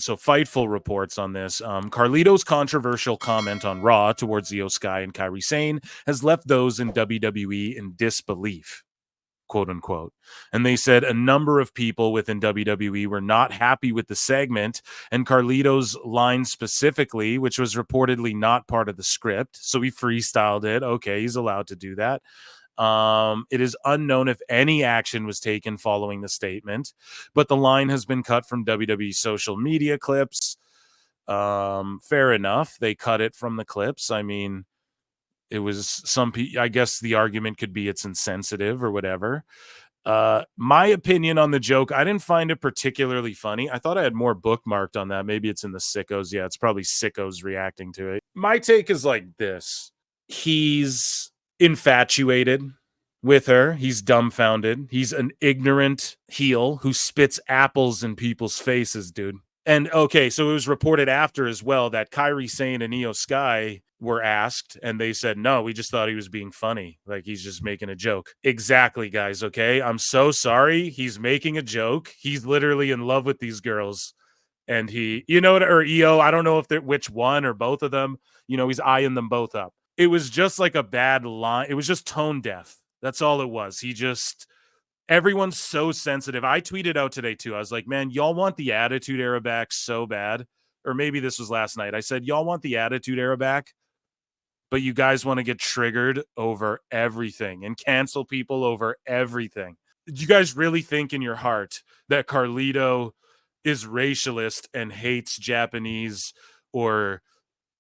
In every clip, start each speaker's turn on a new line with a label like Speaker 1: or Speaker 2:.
Speaker 1: So Fightful reports on this. Carlito's controversial comment on Raw towards Io Sky and Kairi Sane has left those in WWE in disbelief, quote unquote. And they said a number of people within WWE were not happy with the segment and Carlito's line specifically, which was reportedly not part of the script. So he freestyled it. Okay, he's allowed to do that. It is unknown if any action was taken following the statement, but the line has been cut from WWE social media clips. Fair enough. They cut it from the clips. I mean, it was I guess the argument could be it's insensitive or whatever. My opinion on the joke, I didn't find it particularly funny. I thought I had more bookmarked on that. Maybe it's in the sickos. Yeah, it's probably sickos reacting to it. My take is like this. He's infatuated with her. He's dumbfounded. He's an ignorant heel who spits apples in people's faces, dude. And okay, so it was reported after as well that Kairi Sane and Io Sky were asked and they said, no, we just thought he was being funny. Like he's just making a joke. Exactly, guys. Okay. I'm so sorry. He's making a joke. He's literally in love with these girls. And he, you know, or Io, I don't know if they're which one or both of them, you know, he's eyeing them both up. It was just like a bad line. It was just tone deaf. That's all it was. Everyone's so sensitive. I tweeted out today too. I was like, man, y'all want the Attitude Era back so bad. Or maybe this was last night. I said, y'all want the Attitude Era back, but you guys want to get triggered over everything and cancel people over everything. Do you guys really think in your heart that Carlito is racialist and hates Japanese or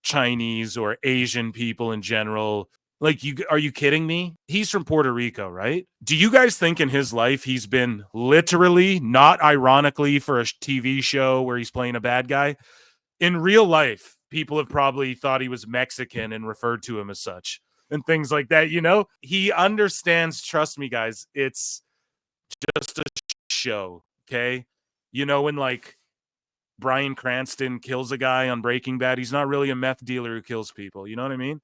Speaker 1: Chinese or Asian people in general? Like, are you kidding me? He's from Puerto Rico, right? Do you guys think in his life he's been literally, not ironically for a TV show where he's playing a bad guy? In real life, people have probably thought he was Mexican and referred to him as such and things like that. You know, he understands. Trust me, guys. It's just a show. Okay. You know, when like Bryan Cranston kills a guy on Breaking Bad, he's not really a meth dealer who kills people. You know what I mean?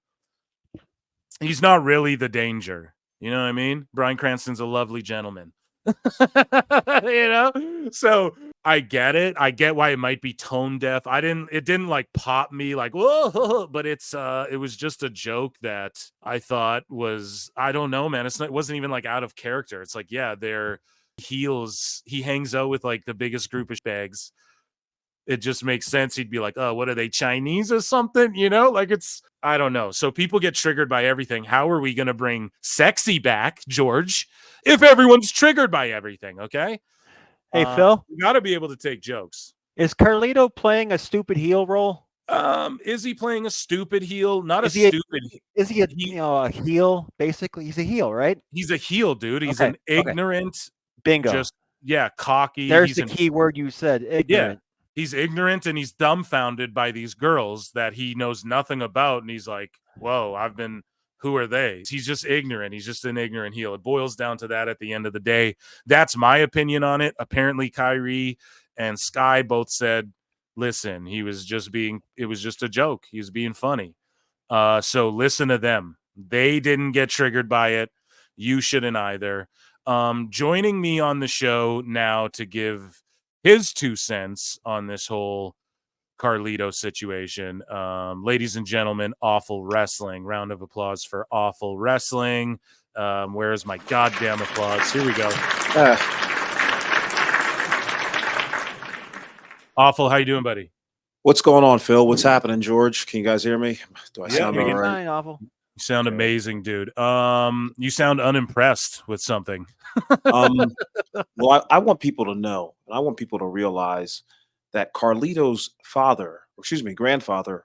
Speaker 1: He's not really the danger. You know what I mean? Bryan Cranston's a lovely gentleman. You know? So I get it. I get why it might be tone deaf. It didn't like pop me like, whoa, but it was just a joke that I thought was, I don't know, man. It wasn't even like out of character. It's like, yeah, they're heels. He hangs out with like the biggest group of bags. It just makes sense. He'd be like, oh, what are they, Chinese or something? You know, like I don't know. So people get triggered by everything. How are we going to bring sexy back, George, if everyone's triggered by everything? Okay.
Speaker 2: Hey, Phil,
Speaker 1: you got to be able to take jokes.
Speaker 2: Is Carlito playing a stupid heel role?
Speaker 1: Is he playing a stupid heel? Not
Speaker 2: is
Speaker 1: a stupid.
Speaker 2: Is he a heel? Basically, he's a heel, right?
Speaker 1: He's a heel, dude. He's an ignorant,
Speaker 2: bingo.
Speaker 1: Just cocky.
Speaker 2: There's the key word you said. Ignorant.
Speaker 1: Yeah. He's ignorant and he's dumbfounded by these girls that he knows nothing about. And he's like, whoa, who are they? He's just ignorant. He's just an ignorant heel. It boils down to that at the end of the day. That's my opinion on it. Apparently, Kairi and Sky both said, listen, it was just a joke. He was being funny. So listen to them. They didn't get triggered by it. You shouldn't either. Joining me on the show now to give his 2 cents on this whole Carlito situation. Ladies and gentlemen, Awful Wrestling. Round of applause for Awful Wrestling. Where's my goddamn applause? Here we go. Awful, how you doing, buddy?
Speaker 3: What's going on, Phil? What's happening, George? Can you guys hear me? Do I sound all right?
Speaker 2: Fine, Awful.
Speaker 1: You sound amazing, dude. You sound unimpressed with something.
Speaker 3: Well, I want people to know, and I want people to realize that Carlito's grandfather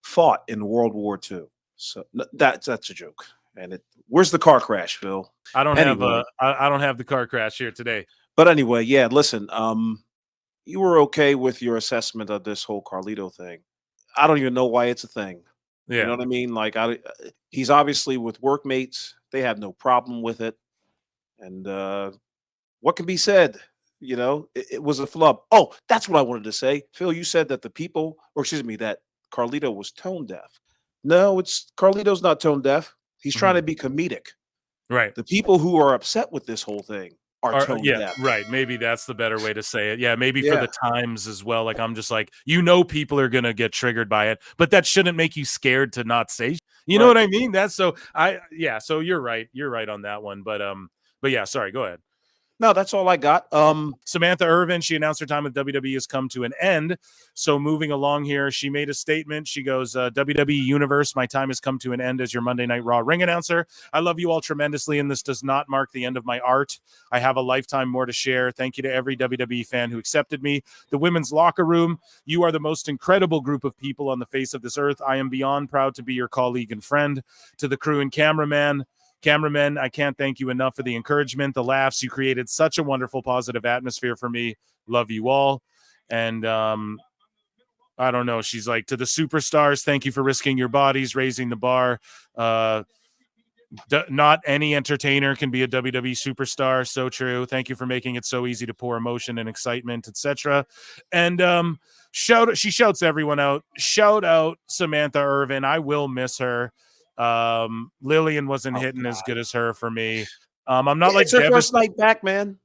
Speaker 3: fought in World War II. So that's a joke. And where's the car crash, Phil?
Speaker 1: I don't have the car crash here today.
Speaker 3: But anyway, yeah, listen, you were okay with your assessment of this whole Carlito thing. I don't even know why it's a thing. Yeah. You know what I mean? Like, he's obviously with workmates. They have no problem with it. And what can be said? You know, it was a flub. Oh, that's what I wanted to say. Phil, you said that that Carlito was tone deaf. No, Carlito's not tone deaf. He's trying to be comedic.
Speaker 1: Right.
Speaker 3: The people who are upset with this whole thing are tone
Speaker 1: yeah,
Speaker 3: deaf.
Speaker 1: right. Maybe that's the better way to say it. Yeah, maybe for
Speaker 3: Yeah.
Speaker 1: the times as well. Like, I'm just like, people are gonna get triggered by it, but that shouldn't make you scared to not say. You know
Speaker 3: Right.
Speaker 1: what I mean? That's so. So you're right. You're right on that one. But yeah. Sorry. Go ahead.
Speaker 3: No, that's all I got.
Speaker 1: Samantha Irvin, she announced her time with WWE has come to an end. So moving along here, she made a statement. She goes, WWE Universe, my time has come to an end as your Monday Night Raw ring announcer. I love you all tremendously, and this does not mark the end of my art. I have a lifetime more to share. Thank you to every WWE fan who accepted me. The women's locker room, you are the most incredible group of people on the face of this earth. I am beyond proud to be your colleague and friend. To the crew and cameramen, I can't thank you enough for the encouragement, the laughs. You created such a wonderful, positive atmosphere for me. Love you all. And I don't know. She's like, to the superstars, thank you for risking your bodies, raising the bar. Not any entertainer can be a WWE superstar. So true. Thank you for making it so easy to pour emotion and excitement, etc. And she shouts everyone out. Shout out Samantha Irvin. I will miss her. Lillian wasn't hitting as good as her for me. I'm not like
Speaker 3: it's her first night back, man.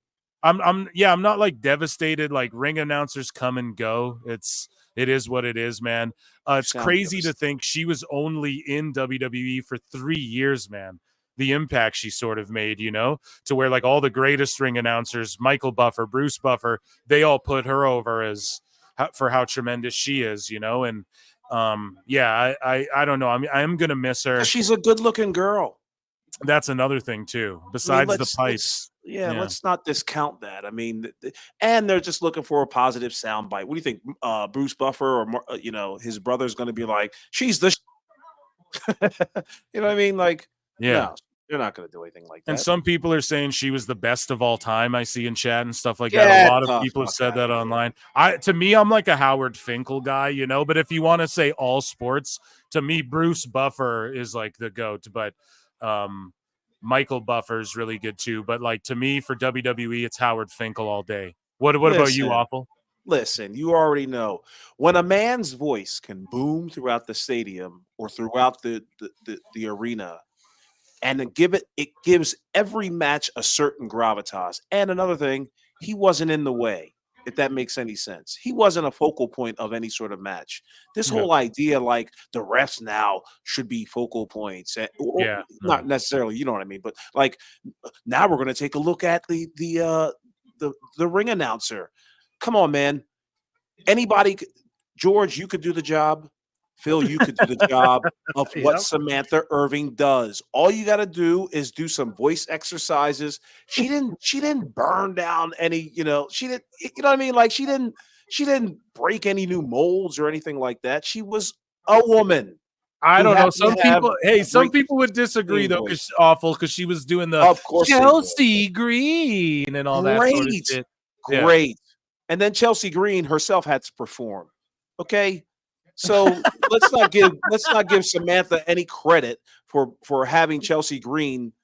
Speaker 1: I'm not like devastated. Like, ring announcers come and go. It is what it is, man. It's crazy to think she was only in WWE for 3 years, man. The impact she sort of made, to where like all the greatest ring announcers, Michael Buffer, Bruce Buffer, they all put her over as for how tremendous she is, and I don't know. I'm gonna miss her.
Speaker 3: She's a good-looking girl.
Speaker 1: That's another thing too. Besides the pipes,
Speaker 3: let's not discount that. I mean, and they're just looking for a positive soundbite. What do you think, Bruce Buffer or his brother's going to be like? She's the, you know what I mean? Like, no, you're not going to do anything like that.
Speaker 1: And some people are saying she was the best of all time. I see in chat and stuff like that. A lot of people have said that online. To me, I'm like a Howard Finkel guy, But if you want to say all sports, to me, Bruce Buffer is like the GOAT. But Michael Buffer's really good too. But like, to me, for WWE, it's Howard Finkel all day. What about you, Awful?
Speaker 3: Listen, you already know when a man's voice can boom throughout the stadium or throughout the arena, and it gives every match a certain gravitas. And another thing, he wasn't in the way, if that makes any sense. He wasn't a focal point of any sort of match. This whole idea, like the refs now should be focal points, not necessarily, you know what I mean, but like now we're going to take a look at the ring announcer. Come on, man. Anybody, George, you could do the job. Phil, you could do the job of what Samantha Irvin does. All you got to do is do some voice exercises. She didn't burn down any, she didn't, you know what I mean? Like she didn't break any new molds or anything like that. She was a woman.
Speaker 1: I don't know. Some people would disagree though, because Awful, because she was doing the
Speaker 3: of course
Speaker 1: Chelsea Green and all that sort of shit.
Speaker 3: Great. And then Chelsea Green herself had to perform. Okay. So let's not give Samantha any credit for having Chelsea Green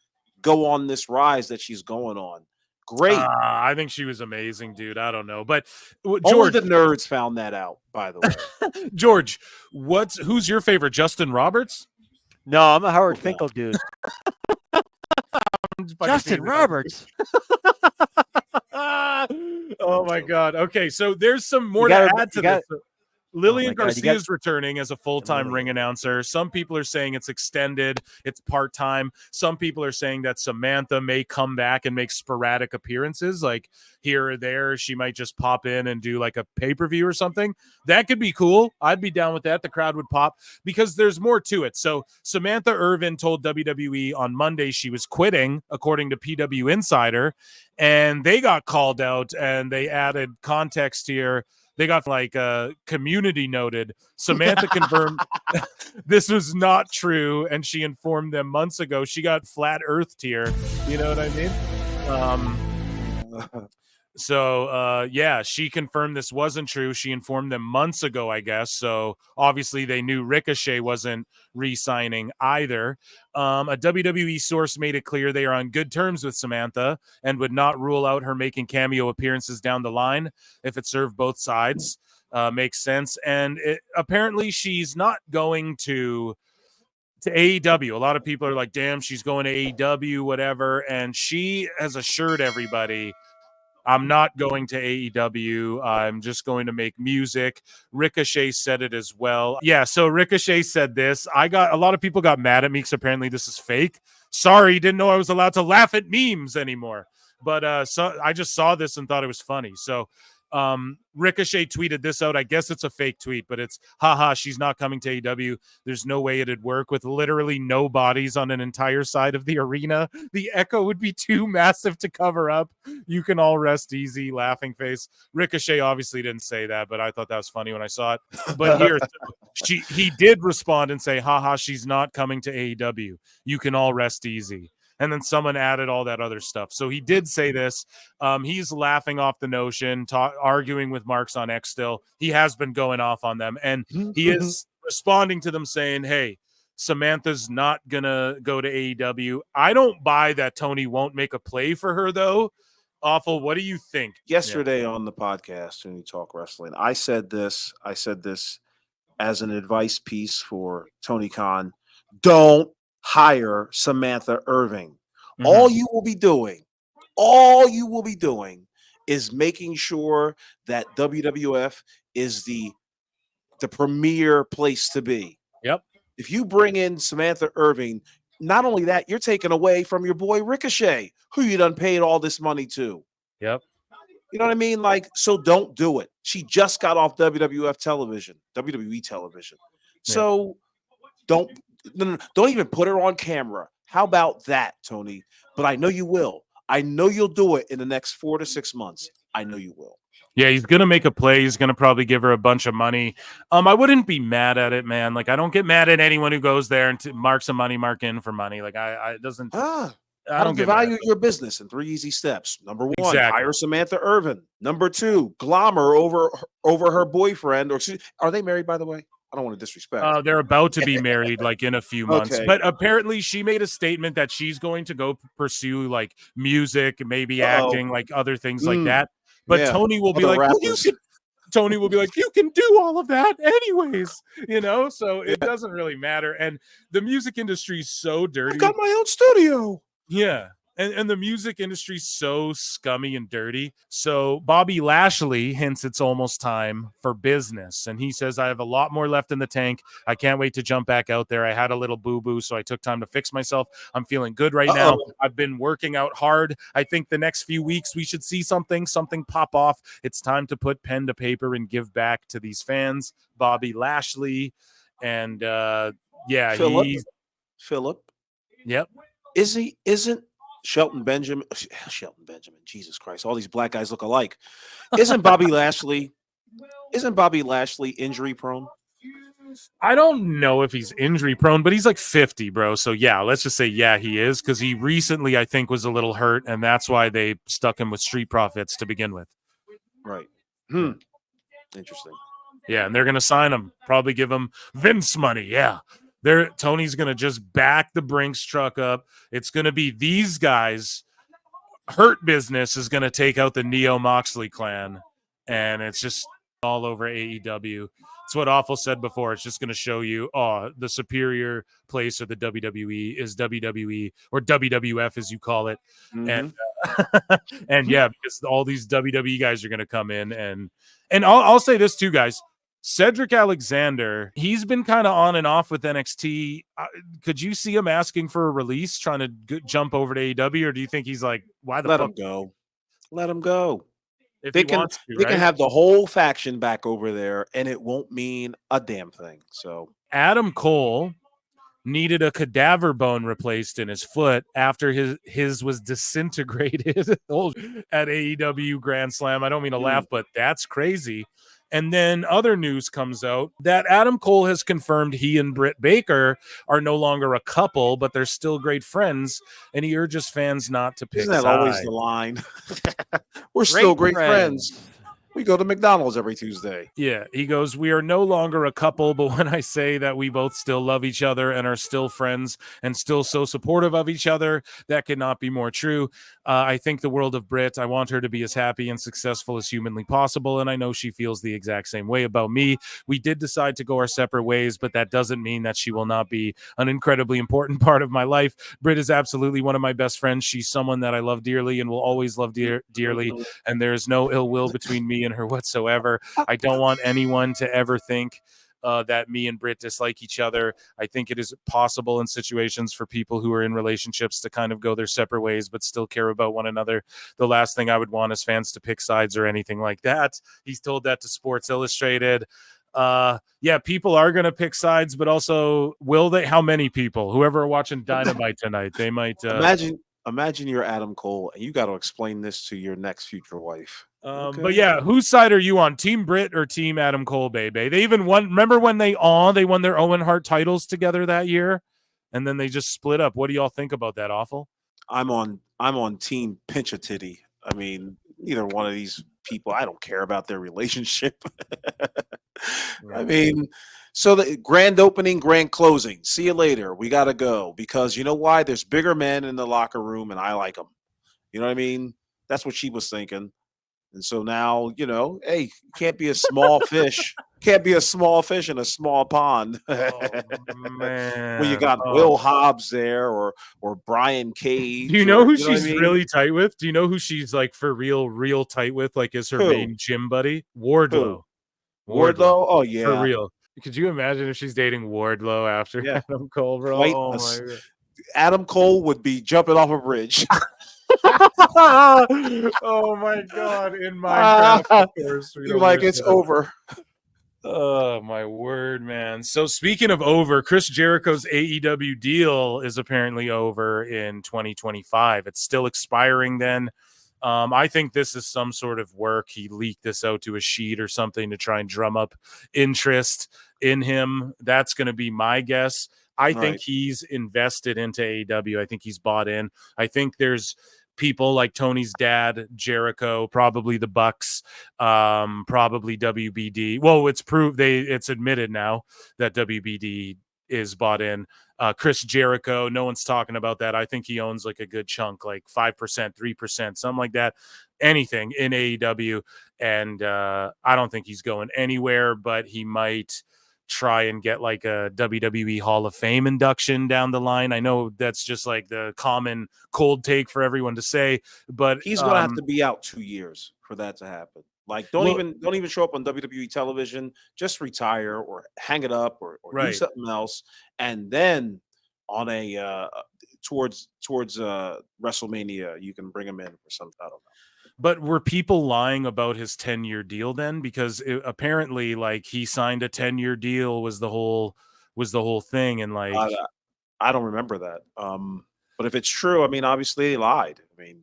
Speaker 3: go on this rise that she's going on. Great.
Speaker 1: I think she was amazing, dude. I don't know, but
Speaker 3: George, only the nerds found that out, by the way.
Speaker 1: George, who's your favorite? Justin Roberts?
Speaker 2: No, I'm a Howard Finkel dude. Justin Roberts.
Speaker 1: Oh my God. Okay, so there's some more to add to this. Lillian Garcia is returning as a full-time ring announcer. Some people are saying it's extended, it's part-time. Some people are saying that Samantha may come back and make sporadic appearances, like here or there. She might just pop in and do like a pay-per-view or something. That could be cool. I'd be down with that. The crowd would pop because there's more to it. So Samantha Irvin told WWE on Monday she was quitting, according to PW Insider, and they got called out and they added context here. They got like community noted. Samantha confirmed this was not true, and she informed them months ago. She got flat earthed here. You know what I mean? So she confirmed this wasn't true. She informed them months ago, I guess. So obviously they knew Ricochet wasn't re-signing either. A WWE source made it clear they are on good terms with Samantha and would not rule out her making cameo appearances down the line if it served both sides. Makes sense. And apparently she's not going to to AEW. A lot of people are like, damn, she's going to AEW, whatever. And she has assured everybody, I'm not going to AEW. I'm just going to make music. Ricochet said it as well. Yeah, so Ricochet said this. A lot of people got mad at me because apparently this is fake. Sorry, didn't know I was allowed to laugh at memes anymore. But so I just saw this and thought it was funny. So Ricochet tweeted this out. I guess it's a fake tweet, but it's, haha, she's not coming to AEW. There's no way it'd work with literally no bodies on an entire side of the arena. The echo would be too massive to cover up. You can all rest easy, laughing face. Ricochet obviously didn't say that, but I thought that was funny when I saw it. But here, he did respond and say, haha, she's not coming to AEW. You can all rest easy. And then someone added all that other stuff. So he did say this. He's laughing off the notion, arguing with Marks on X still. He has been going off on them. And he is responding to them saying, hey, Samantha's not going to go to AEW. I don't buy that Tony won't make a play for her, though. Awful. What do you think?
Speaker 3: Yesterday on the podcast, when you talk wrestling, I said this as an advice piece for Tony Khan. Don't hire Samantha Irvin. All you will be doing is making sure that WWF is the premier place to be.
Speaker 1: Yep.
Speaker 3: If you bring in Samantha Irvin, not only that, you're taking away from your boy Ricochet, who you done paid all this money to.
Speaker 1: Yep.
Speaker 3: You know what I mean? Like, so don't do it. She just got off WWE television. So don't even put her on camera. How about that, Tony? But I know you will. I know you'll do it in the next 4 to 6 months. I know you will.
Speaker 1: Yeah, he's going to make a play. He's going to probably give her a bunch of money. I wouldn't be mad at it, man. Like, I don't get mad at anyone who goes there and marks a money mark in for money. Like, I doesn't. I don't
Speaker 3: devalue your business in 3 easy steps. Number 1,
Speaker 1: exactly.
Speaker 3: Hire Samantha Irvin. Number 2, glamour over her boyfriend. Are they married, by the way? I don't want to disrespect.
Speaker 1: They're about to be married like in a few months. Okay. But apparently she made a statement that she's going to go pursue like music, maybe acting, like other things like that. But Tony will be like, Tony will be like, you can do all of that anyways, so it doesn't really matter. And the music industry is so dirty.
Speaker 3: I got my own studio.
Speaker 1: Yeah. And the music industry is so scummy and dirty. So Bobby Lashley hints it's almost time for business. And he says, I have a lot more left in the tank. I can't wait to jump back out there. I had a little boo-boo, so I took time to fix myself. I'm feeling good right now. I've been working out hard. I think the next few weeks we should see something pop off. It's time to put pen to paper and give back to these fans. Bobby Lashley. And
Speaker 3: Philip.
Speaker 1: Yep.
Speaker 3: Isn't Shelton Benjamin, Jesus Christ, all these black guys look alike. Isn't Bobby Lashley injury prone?
Speaker 1: I don't know if he's injury prone, but he's like 50, bro. So yeah, let's just say, yeah, he is, because he recently, I think, was a little hurt, and that's why they stuck him with Street Profits to begin with.
Speaker 3: Right. Interesting.
Speaker 1: Yeah, and they're going to sign him, probably give him Vince money. Yeah. Tony's going to just back the Brinks truck up. It's going to be these guys. Hurt Business is going to take out the Neo Moxley clan, and it's just all over AEW. It's what Awful said before. It's just going to show you, the superior place of the WWE is WWE, or WWF as you call it. And yeah, because all these WWE guys are going to come in, and I'll say this too, guys. Cedric Alexander, he's been kind of on and off with NXT. Could you see him asking for a release, trying to jump over to AEW, or do you think he's like, why the fuck?
Speaker 3: Let him go.
Speaker 1: If
Speaker 3: they
Speaker 1: he wants to,
Speaker 3: they can have the whole faction back over there, and it won't mean a damn thing. So
Speaker 1: Adam Cole needed a cadaver bone replaced in his foot after his was disintegrated at AEW Grand Slam. I don't mean to laugh, but that's crazy. And then other news comes out that Adam Cole has confirmed he and Britt Baker are no longer a couple, but they're still great friends. And he urges fans not to pick sides.
Speaker 3: Isn't that always the line? We're still great friends. We go to McDonald's every Tuesday.
Speaker 1: Yeah, he goes, we are no longer a couple, but when I say that we both still love each other and are still friends and still so supportive of each other, that could not be more true. I think the world of Britt. I want her to be as happy and successful as humanly possible, and I know she feels the exact same way about me. We did decide to go our separate ways, but that doesn't mean that she will not be an incredibly important part of my life. Britt is absolutely one of my best friends. She's someone that I love dearly and will always love dearly, and there's no ill will between me and her whatsoever. I don't want anyone to ever think that me and Britt dislike each other. I think it is possible in situations for people who are in relationships to kind of go their separate ways, but still care about one another. The last thing I would want is fans to pick sides or anything like that. He's told that to Sports Illustrated. Yeah, people are going to pick sides, but also will they? How many people? Whoever are watching Dynamite tonight, they might
Speaker 3: imagine you're Adam Cole and you got to explain this to your next future wife. Okay.
Speaker 1: But yeah, whose side are you on? Team Britt or Team Adam Cole, baby? They even won. Remember when they won their Owen Hart titles together that year, and then they just split up. What do y'all think about that? Awful.
Speaker 3: I'm on Team Pinch a Titty. I mean, neither one of these people. I don't care about their relationship. I mean, so the grand opening, grand closing. See you later. We got to go because you know why? There's bigger men in the locker room, and I like them. You know what I mean? That's what she was thinking. And so now, you know, hey, can't be a small fish. Can't be a small fish in a small pond.
Speaker 1: Man.
Speaker 3: When you got Will Hobbs there or Brian Cage.
Speaker 1: Do you know who she's really tight with? Do you know who she's like for real tight with? Like is her main gym buddy? Wardlow.
Speaker 3: Wardlow? Oh, yeah.
Speaker 1: For real. Could you imagine if she's dating Wardlow after Adam Cole, bro? Oh, my God.
Speaker 3: Adam Cole would be jumping off a bridge.
Speaker 1: Oh my God! In Minecraft, of course,
Speaker 3: you're like it's over.
Speaker 1: Oh my word, man! So speaking of over, Chris Jericho's AEW deal is apparently over in 2025. It's still expiring then. I think this is some sort of work. He leaked this out to a sheet or something to try and drum up interest in him. That's going to be my guess. I think he's invested into AEW. I think he's bought in. I think there's people like Tony's dad, Jericho, probably the Bucks, probably WBD. Well, it's admitted now that WBD is bought in. Chris Jericho, no one's talking about that. I think he owns like a good chunk, like 5%, 3%, something like that. Anything in AEW. And I don't think he's going anywhere, but he might try and get like a WWE Hall of Fame induction down the line. I know that's just like the common cold take for everyone to say, but
Speaker 3: he's going to have to be out 2 years for that to happen. Like, don't even show up on WWE television. Just retire or hang it up or do something else, and then on a towards WrestleMania, you can bring him in for some title.
Speaker 1: But were people lying about his 10-year deal then? Because apparently, like, he signed a 10-year deal was the whole thing, and like
Speaker 3: I don't remember that. But if it's true, I mean, obviously they lied. I mean,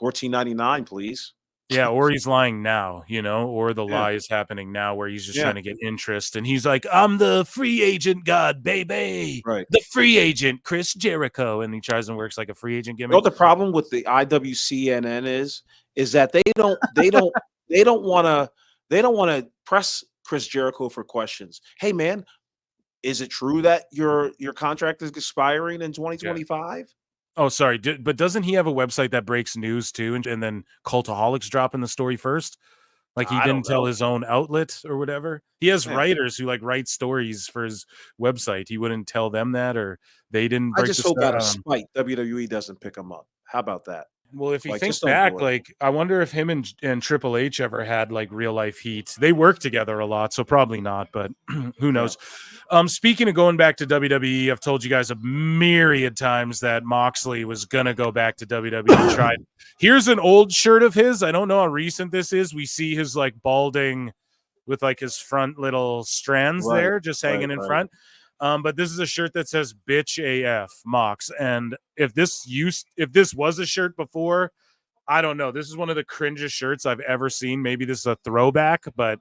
Speaker 3: $14.99, please.
Speaker 1: Yeah, or he's lying now, you know, or the lie is happening now where he's just trying to get interest, and he's like, "I'm the free agent god, baby, the free agent, Chris Jericho," and he tries and works like a free agent gimmick.
Speaker 3: You know, the problem with the IWCNN is that they don't want to press Chris Jericho for questions. Hey, man, is it true that your contract is expiring in 2025? Yeah.
Speaker 1: Oh, sorry. But doesn't he have a website that breaks news too? And then Cultaholics dropping the story first? Like he didn't tell his own outlet or whatever? He has writers who like write stories for his website. He wouldn't tell them that, or they didn't break
Speaker 3: I just hope out of spite WWE doesn't pick him up. How about that?
Speaker 1: Well, if you think back, like I wonder if him and Triple H ever had like real life heat. They work together a lot, so probably not, but who knows? Speaking of going back to WWE, I've told you guys a myriad times that Moxley was gonna go back to WWE. Tried. Here's an old shirt of his. I don't know how recent this is. We see his like balding with like his front little strands there, just hanging in front. But this is a shirt that says "Bitch AF Mox," and if this was a shirt before, I don't know. This is one of the cringest shirts I've ever seen. Maybe this is a throwback, but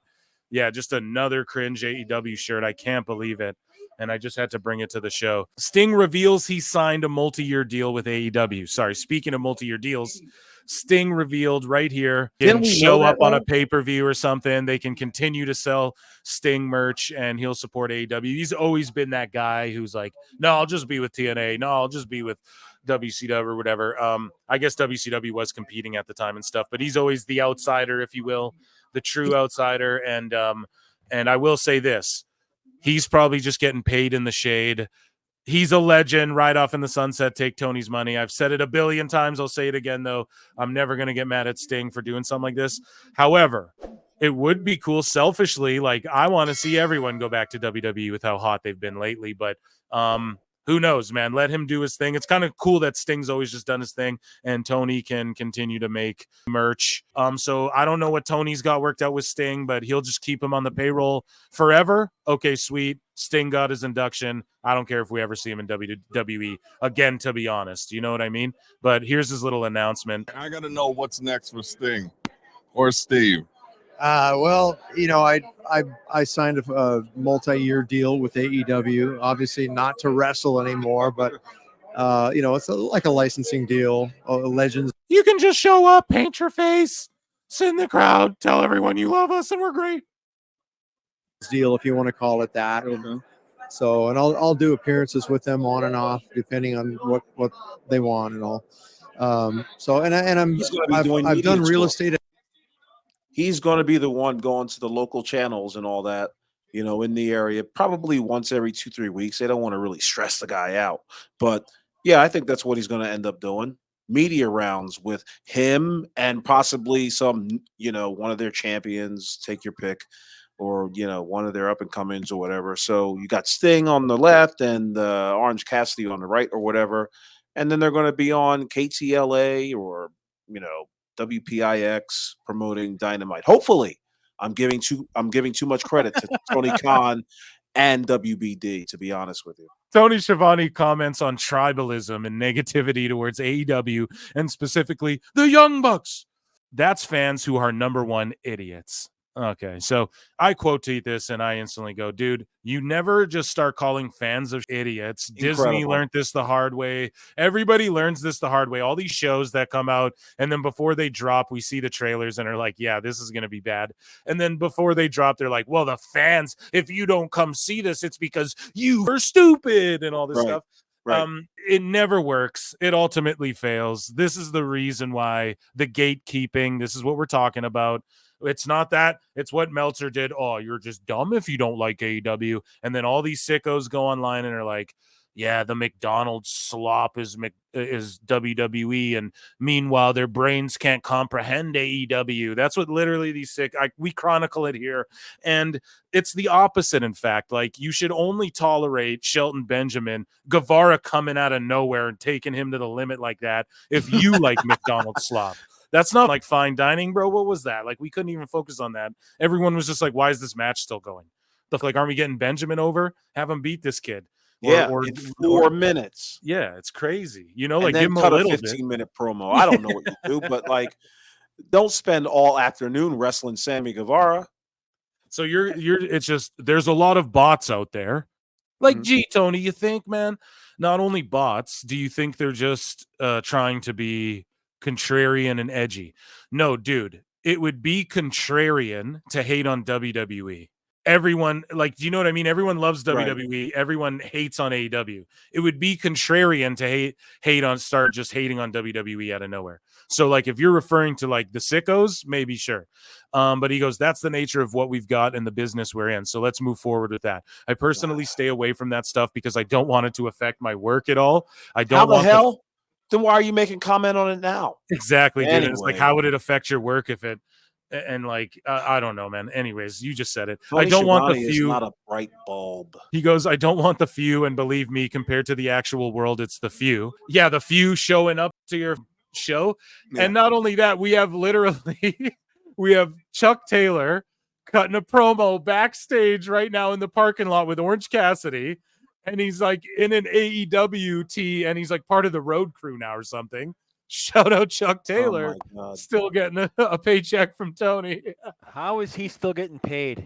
Speaker 1: yeah, just another cringe AEW shirt. I can't believe it. and I just had to bring it to the show. Sting reveals he signed a multi-year deal with AEW. Sorry, speaking of multi-year deals, Sting revealed right here,
Speaker 3: Didn't we know
Speaker 1: show
Speaker 3: that,
Speaker 1: up on a
Speaker 3: though?
Speaker 1: pay-per-view or something. They can continue to sell Sting merch, and he'll support AEW. He's always been that guy who's like, no, I'll just be with TNA. No, I'll just be with WCW or whatever. I guess WCW was competing at the time and stuff, but he's always the outsider, if you will, the true outsider. And I will say this, he's probably just getting paid in the shade. He's a legend. Right off in the sunset, take Tony's money. I've said it a billion times. I'll say it again, though. I'm never going to get mad at Sting for doing something like this. However, it would be cool selfishly. Like, I want to see everyone go back to WWE with how hot they've been lately. But who knows, man? Let him do his thing. It's kind of cool that Sting's always just done his thing, and Tony can continue to make merch. So I don't know what Tony's got worked out with Sting, but he'll just keep him on the payroll forever. Okay, sweet. Sting got his induction. I don't care if we ever see him in WWE again, to be honest. You know what I mean? But here's his little announcement.
Speaker 4: I got to know what's next for Sting or Steve.
Speaker 5: Well, you know, I signed a multi-year deal with AEW. Obviously, not to wrestle anymore, but you know, it's like a licensing deal. Legends
Speaker 1: You can just show up, paint your face, sit in the crowd, tell everyone you love us, and we're great.
Speaker 5: deal, if you want to call it that. So, and I'll do appearances with them on and off, depending on what they want and all. So, and I've done real estate.
Speaker 3: He's going to be the one going to the local channels and all that, you know, in the area, probably once every 2-3 weeks. They don't want to really stress the guy out. But yeah, I think that's what he's going to end up doing. Media rounds with him and possibly some, you know, one of their champions, take your pick, or, you know, one of their up and comings or whatever. So you got Sting on the left and Orange Cassidy on the right or whatever. And then they're going to be on KTLA or, you know, WPIX promoting Dynamite. Hopefully, I'm giving too much credit to Tony Khan and WBD, to be honest with you.
Speaker 1: Tony Schiavone comments on tribalism and negativity towards AEW and specifically the Young Bucks. That's fans who are number one idiots. Okay, so I quote tweet this and I instantly go, dude, you never just start calling fans of idiots.
Speaker 3: Incredible.
Speaker 1: Disney learned this the hard way. Everybody learns this the hard way. All these shows that come out, and then before they drop, we see the trailers and are like, yeah, this is going to be bad. And then before they drop, they're like, well, the fans, if you don't come see this, it's because you were stupid and all this stuff.
Speaker 3: Right.
Speaker 1: It never works. It ultimately fails. This is the reason why the gatekeeping, this is what we're talking about. It's not that. It's what Meltzer did. Oh, you're just dumb if you don't like AEW. And then all these sickos go online and are like, yeah, the McDonald's slop is WWE. And meanwhile, their brains can't comprehend AEW. That's what literally these we chronicle it here. And it's the opposite, in fact. Like, you should only tolerate Shelton Benjamin, Guevara coming out of nowhere and taking him to the limit like that if you like McDonald's slop. That's not like fine dining, bro. What was that? Like, we couldn't even focus on that. Everyone was just like, why is this match still going? Like, aren't we getting Benjamin over? Have him beat this kid.
Speaker 3: In 4 minutes.
Speaker 1: Yeah, it's crazy. You know,
Speaker 3: And
Speaker 1: like,
Speaker 3: then
Speaker 1: give him
Speaker 3: cut
Speaker 1: a
Speaker 3: a
Speaker 1: little
Speaker 3: 15-minute promo. I don't know what you do, but like, don't spend all afternoon wrestling Sammy Guevara.
Speaker 1: So it's just, there's a lot of bots out there. Like, gee, Tony, you think, man, not only bots, do you think they're just trying to be contrarian and edgy? No, dude, it would be contrarian to hate on WWE. Everyone, like, do you know what I mean? Everyone loves WWE. Right. Everyone hates on AEW. It would be contrarian to start just hating on WWE out of nowhere. So, like, if you're referring to like the sickos, maybe sure. But he goes, that's the nature of what we've got in the business we're in. So let's move forward with that. I personally stay away from that stuff because I don't want it to affect my work at all. I don't want
Speaker 3: hell? Then why are you making comment on it now?
Speaker 1: Exactly, dude. Anyway. It's like, how would it affect your work if it? And like, I don't know, man. Anyways, you just said it.
Speaker 3: Tony
Speaker 1: I don't
Speaker 3: Schiavone
Speaker 1: want the few.
Speaker 3: Is not a bright bulb.
Speaker 1: He goes, I don't want the few, and believe me, compared to the actual world, it's the few. Yeah, the few showing up to your show, and not only that, we have Chuck Taylor cutting a promo backstage right now in the parking lot with Orange Cassidy, and he's like in an AEW tee, and he's like part of the road crew now or something. Shout out Chuck Taylor, still getting a paycheck from Tony.
Speaker 2: How is he still getting paid?